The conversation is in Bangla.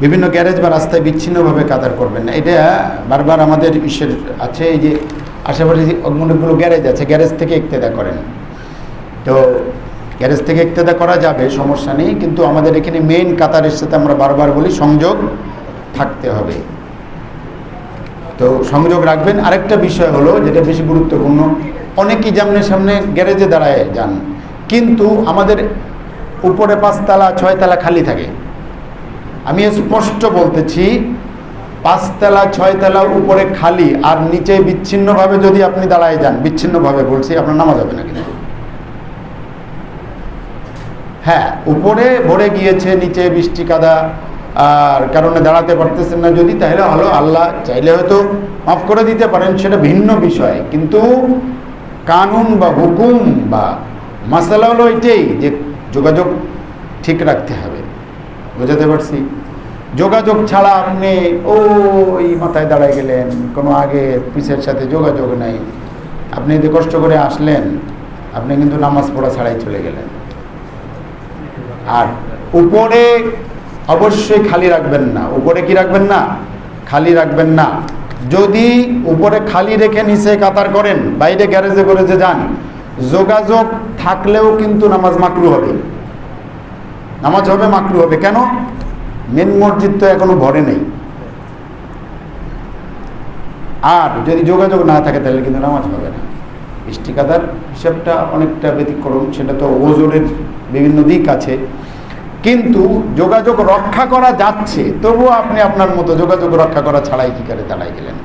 বিভিন্ন গ্যারেজ বা রাস্তায় বিচ্ছিন্নভাবে কাতার করবেন না। এটা বারবার আমাদের ইসের আছে, এই যে আশেপাশে অনেকগুলো গ্যারেজ আছে, গ্যারেজ থেকে ইক্তেদা করেন। তো গ্যারেজ থেকে ইক্তেদা করা যাবে, সমস্যা নেই, কিন্তু আমাদের এখানে মেইন কাতারের সাথে আমরা বারবার বলি সংযোগ থাকতে হবে। তো সংযোগ রাখবেন। আরেকটা বিষয় হলো যেটা বেশি গুরুত্বপূর্ণ, অনেকেই সামনে সামনে গ্যারেজে দাঁড়ায় যান, কিন্তু আমাদের উপরে 5 তলা 6 তলা খালি থাকে। আমি স্পষ্ট বলতেছি, 5 তলা 6 তলা উপরে খালি আর নিচে বিচ্ছিন্নভাবে যদি আপনি দাঁড়ায় যান, বিচ্ছিন্নভাবে বলছি, আপনার নামাজ হবে না কিন্তু। হ্যাঁ, উপরে ভরে গিয়েছে, নিচে বৃষ্টি কাদা আর কারণে দাঁড়াতে পারতেছেন না যদি, তাহলে হলো আল্লাহ চাইলে হয়তো মাফ করে দিতে পারেন, সেটা ভিন্ন বিষয়। কিন্তু কানুন বা হুকুম বা মাসালা হলো এটাই যে যোগাযোগ ঠিক রাখতে হবে। বোঝাতে পারছি? যোগাযোগ ছাড়া আপনি ওই মাথায় দাঁড়ায় গেলেন, কোনো আগে পিছের সাথে যোগাযোগ নাই, আপনি যদি কষ্ট করে আসলেন, আপনি কিন্তু নামাজ পড়া ছাড়াই চলে গেলেন। আর উপরে অবশ্যই খালি রাখবেন না। উপরে কি রাখবেন না? খালি রাখবেন না। যদি উপরে খালি রেখে নিচে কাতার করেন, বাইরে গ্যারেজে করে যে যান, যোগাযোগ থাকলেও কিন্তু নামাজ মাকরু হবে। নামাজ হবে মাকরু হবে। কেন? মেন মসজিদ তো এখনো ভরে নেই। আর যদি যোগাযোগ না থাকে তাহলে কিন্তু নামাজ হবে না। বৃষ্টি কাদার হিসাবটা অনেকটা ব্যতিক্রম, সেটা তো ওজনের বিভিন্ন দিক আছে, কিন্তু যোগাযোগ রক্ষা করা যাচ্ছে, তবুও আপনি আপনার মতো যোগাযোগ রক্ষা করা ছাড়াই কি করে দাঁড়াই গেলেন।